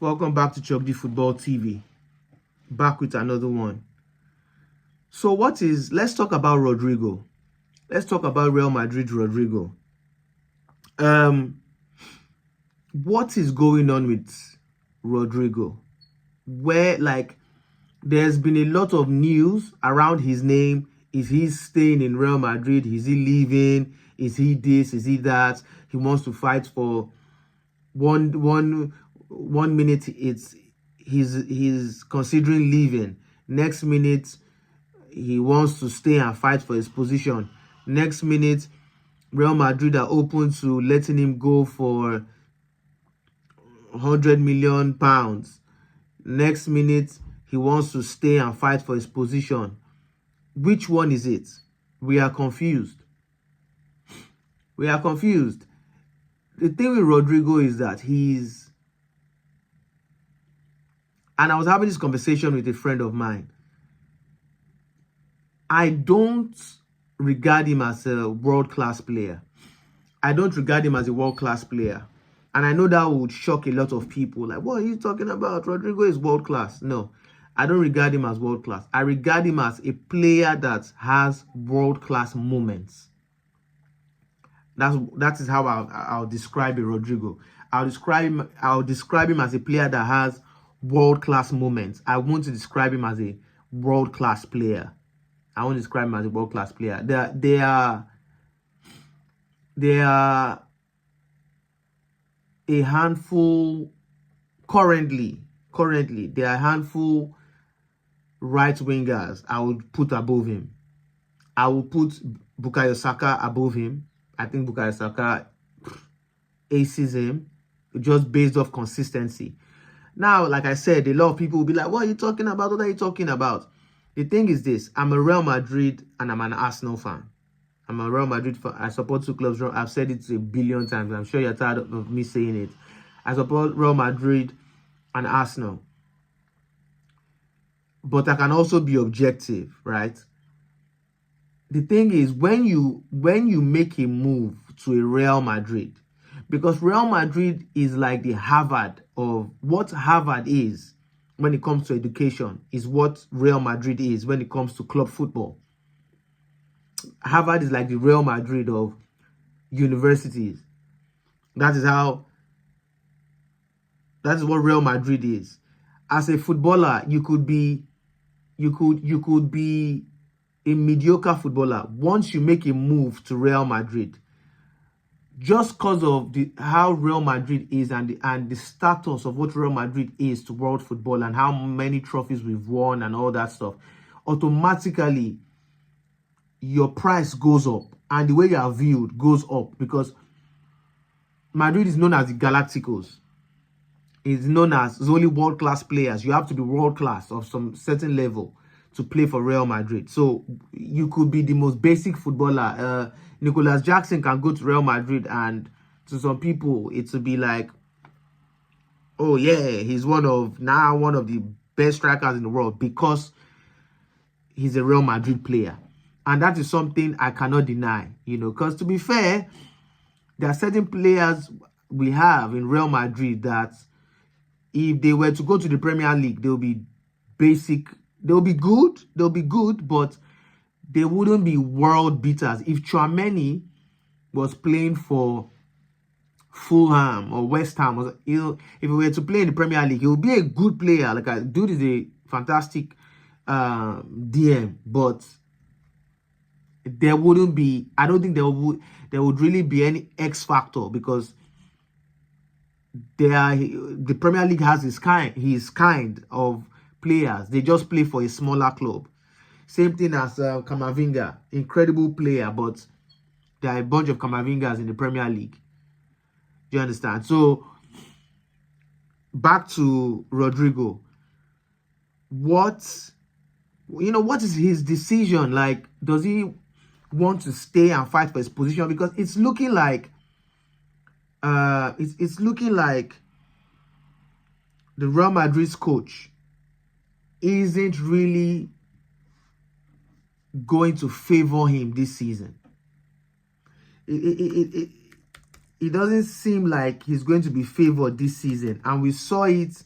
Welcome back to Chogdi Football TV. Back with another one. So let's talk about Rodrygo. Let's talk about Real Madrid Rodrygo. What is going on with Rodrygo? There's been a lot of news around his name. Is he staying in Real Madrid? Is he leaving? Is he this? Is he that? He wants to fight for one minute he's considering leaving. Next minute he wants to stay and fight for his position. Next minute Real Madrid are open to letting him go for £100 million. Next minute he wants to stay and fight for his position. Which one is it? We are confused. We are confused. The thing with Rodrygo is that and I was having this conversation with a friend of mine. I don't regard him as a world-class player. I don't regard him as a world-class player. And I know that would shock a lot of people. Like, what are you talking about? Rodrygo is world-class. No, I don't regard him as world-class. I regard him as a player that has world-class moments. That is how I'll describe a Rodrygo. I'll describe him as a player that has world-class moments. I want to describe him as a world-class player. I want to describe him as a world-class player. They are a handful currently. There are a handful right wingers I would put above him. I will put Bukayo Saka above him. I think Bukayo Saka aces him just based off consistency. Now, like I said, a lot of people will be like, what are you talking about? What are you talking about? The thing is this. I'm a Real Madrid and I'm an Arsenal fan. I'm a Real Madrid fan. I support two clubs. I've said it a billion times. I'm sure you're tired of me saying it. I support Real Madrid and Arsenal. But I can also be objective, right? The thing is, when you make a move to a Real Madrid, because Real Madrid is like the Harvard of what Harvard is when it comes to education, is what Real Madrid is when it comes to club football. Harvard is like the Real Madrid of universities. That is what Real Madrid is. As a footballer, you could be a mediocre footballer once you make a move to Real Madrid, just because of how Real Madrid is and the status of what Real Madrid is to world football and how many trophies we've won and all that stuff. Automatically your price goes up and the way you are viewed goes up, because Madrid is known as the Galacticos. It's known as only world-class players. You have to be world-class of some certain level to play for Real Madrid. So you could be the most basic footballer. Nicolas Jackson can go to Real Madrid, and to some people it will be like, oh yeah, he's one of the best strikers in the world because he's a Real Madrid player. And that is something I cannot deny, because to be fair, there are certain players we have in Real Madrid that if they were to go to the Premier League, they'll be basic. They'll be good, but they wouldn't be world beaters. If Tchouaméni was playing for Fulham or West Ham, if he were to play in the Premier League, he would be a good player. Like, dude is a fantastic DM, but there wouldn't be. I don't think there would really be any X factor, because the Premier League has his kind of players. They just play for a smaller club. Same thing as Camavinga, incredible player, but there are a bunch of Camavingas in the Premier League. Do you understand? So back to Rodrygo. What is his decision? Like, does he want to stay and fight for his position? Because it's looking like it's looking like the Real Madrid's coach isn't really going to favor him this season. It doesn't seem like he's going to be favored this season, and we saw it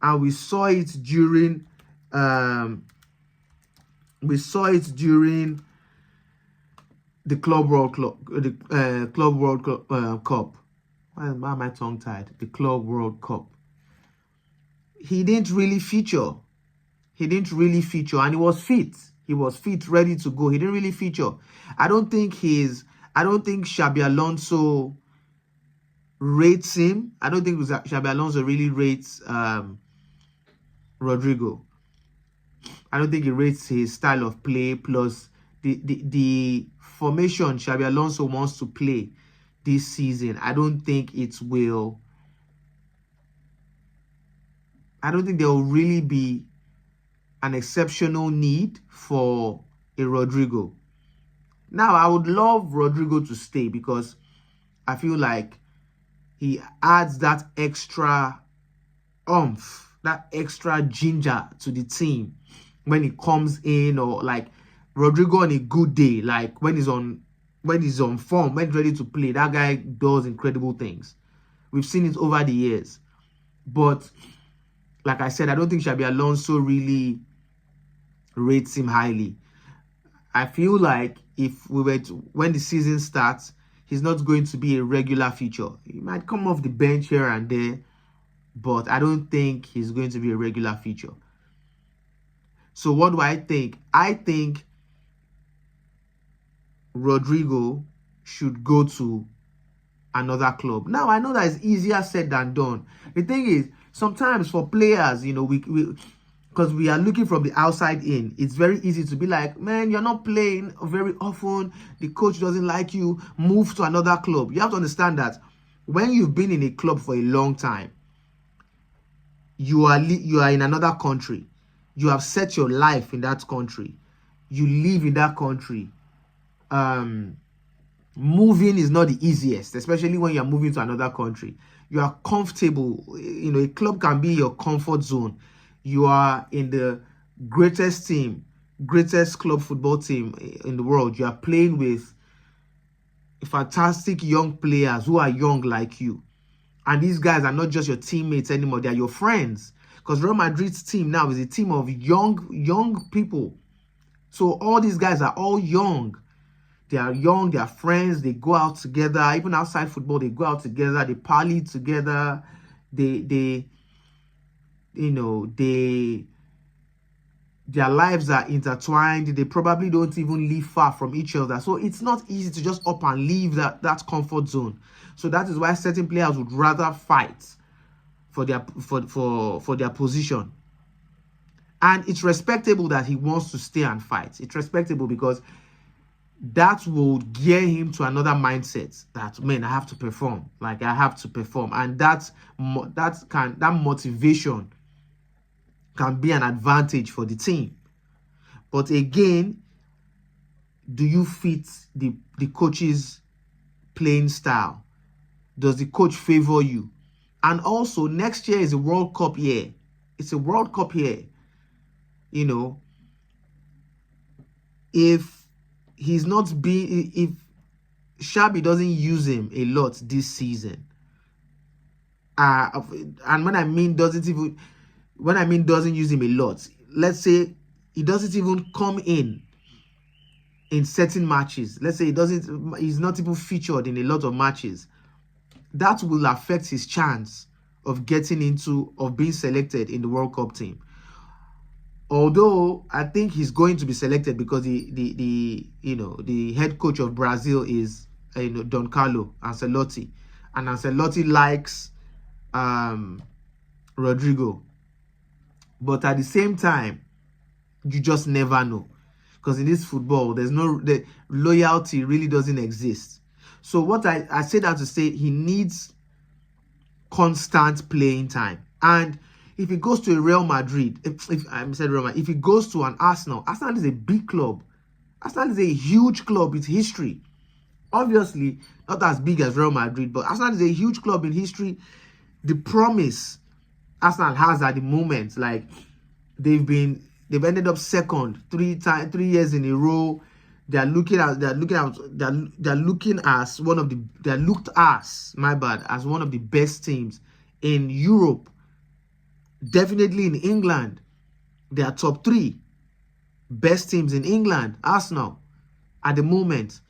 and we saw it during the Club World Cup. Why am I tongue tied? The Club World Cup. He didn't really feature. And he was fit. He was fit, ready to go. He didn't really feature. I don't think Xabi Alonso rates him. I don't think Xabi Alonso really rates Rodrygo. I don't think he rates his style of play, plus the formation Xabi Alonso wants to play this season. I don't think there will really be an exceptional need for a Rodrygo. Now, I would love Rodrygo to stay because I feel like he adds that extra oomph, that extra ginger to the team when he comes in, or like Rodrygo on a good day, like when he's on form, when he's ready to play, that guy does incredible things. We've seen it over the years. But like I said, I don't think Xabi Alonso really rates him highly. I feel like when the season starts, he's not going to be a regular feature. He might come off the bench here and there, but I don't think he's going to be a regular feature. So what do I think? I think Rodrygo should go to another club. Now, I know that it's easier said than done. The thing is, sometimes for players, because we are looking from the outside in, it's very easy to be like, man, you're not playing very often. The coach doesn't like you. Move to another club. You have to understand that when you've been in a club for a long time, you are in another country. You have set your life in that country. You live in that country. Moving is not the easiest, especially when you're moving to another country. You are comfortable. A club can be your comfort zone. You are in the greatest club football team in the world. You are playing with fantastic young players who are young like you. And these guys are not just your teammates anymore. They are your friends. Because Real Madrid's team now is a team of young people. So all these guys are all young. They are young, they are friends, they go out together. Even outside football, they go out together, they party together. Their lives are intertwined. They probably don't even live far from each other. So it's not easy to just up and leave that comfort zone. So that is why certain players would rather fight for their position. And it's respectable that he wants to stay and fight. It's respectable because that will gear him to another mindset that, man, I have to perform. Like, I have to perform. And that motivation can be an advantage for the team. But again, do you fit the coach's playing style? Does the coach favor you? And also, next year is a World Cup year. It's a World Cup year. If Xabi doesn't use him a lot this season, and when I mean doesn't use him a lot, let's say he doesn't even come in certain matches. Let's say he's not even featured in a lot of matches. That will affect his chance of being selected in the World Cup team. Although I think he's going to be selected because the head coach of Brazil is Don Carlo Ancelotti, and Ancelotti likes Rodrygo. But at the same time, you just never know, because in this football, the loyalty really doesn't exist. So what I say that to say, he needs constant playing time. And if he goes to a Real Madrid, if he goes to an Arsenal is a big club. Arsenal is a huge club with history. Obviously, not as big as Real Madrid, but Arsenal is a huge club in history. The promise Arsenal has at the moment, like they've ended up second 3 years in a row. They're looked as one of the best teams in Europe Definitely in England, they are top 3 best teams in England, Arsenal, at the moment.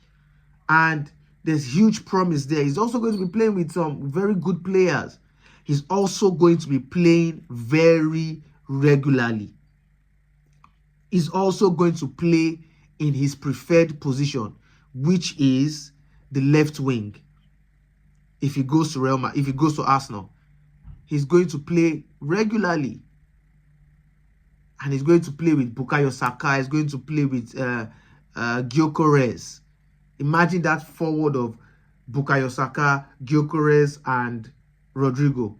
And there's huge promise there. He's also going to be playing with some very good players. He's also going to be playing very regularly. He's also going to play in his preferred position, which is the left wing. If he goes to if he goes to Arsenal, he's going to play regularly. And he's going to play with Bukayo Saka. He's going to play with Gyökeres. Imagine that forward of Bukayo Saka, Gyökeres, and Rodrygo.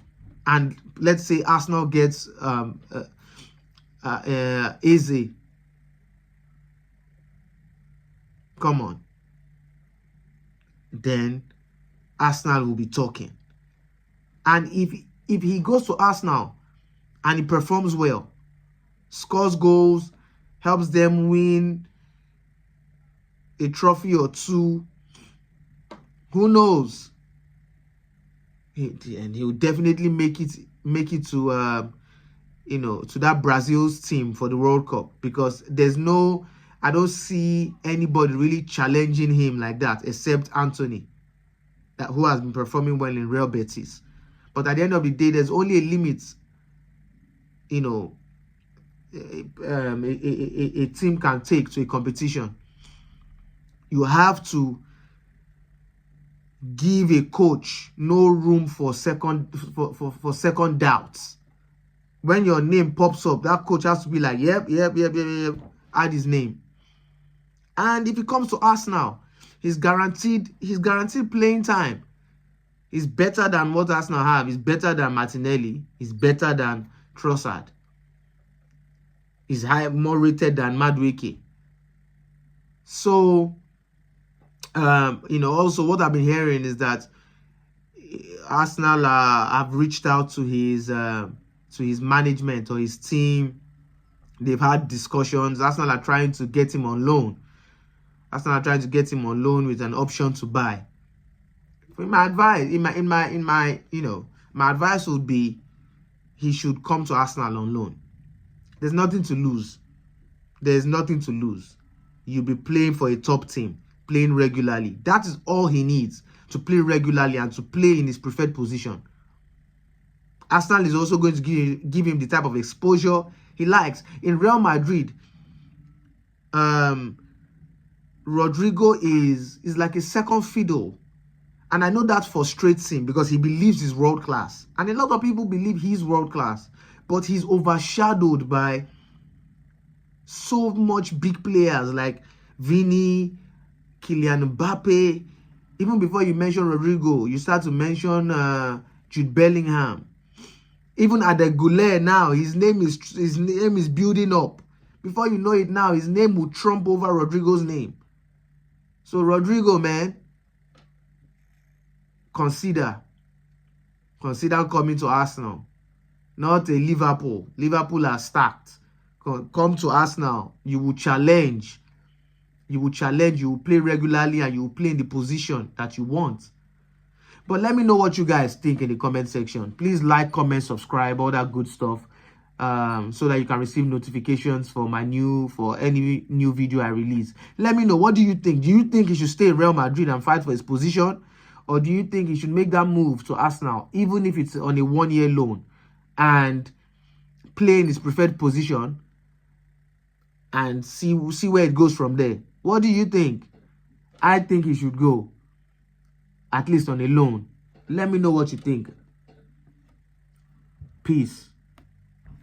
And let's say Arsenal gets Eze. Come on. Then Arsenal will be talking. And if he goes to Arsenal and he performs well, scores goals, helps them win a trophy or 2, who knows? And he'll definitely make it to to that Brazil's team for the World Cup, because I don't see anybody really challenging him like that except Anthony, who has been performing well in Real Betis. But at the end of the day, there's only a limit, a team can take to a competition. You have to give a coach no room for second doubts. When your name pops up, that coach has to be like, yep, add his name. And if it comes to Arsenal, he's guaranteed playing time. He's better than what Arsenal have. He's better than Martinelli. He's better than Trossard. He's more rated than Madueke. So, also what I've been hearing is that Arsenal have reached out to his management or his team. They've had discussions. Arsenal are trying to get him on loan. Arsenal are trying to get him on loan with an option to buy. My advice, my advice would be he should come to Arsenal on loan. There's nothing to lose. There's nothing to lose. You'll be playing for a top team, playing regularly. That is all he needs, to play regularly and to play in his preferred position. Arsenal is also going to give him the type of exposure he likes. In Real Madrid, Rodrygo is like a second fiddle. And I know that frustrates him because he believes he's world class. And a lot of people believe he's world class. But he's overshadowed by so much big players like Vini, Kylian Mbappé. Even before you mention Rodrygo, you start to mention Jude Bellingham. Even Adegule now, his name is building up. Before you know it now, his name will trump over Rodrygo's name. So Rodrygo, man, consider coming to Arsenal, not a Liverpool. Liverpool are stacked. Come to Arsenal. You will challenge. You will play regularly, and you will play in the position that you want. But let me know what you guys think in the comment section. Please like, comment, subscribe, all that good stuff, so that you can receive notifications for any new video I release. Let me know, what do you think? Do you think he should stay in Real Madrid and fight for his position? Or do you think he should make that move to Arsenal, even if it's on a 1-year loan, and play in his preferred position and see where it goes from there? What do you think? I think he should go, at least on a loan. Let me know what you think. Peace.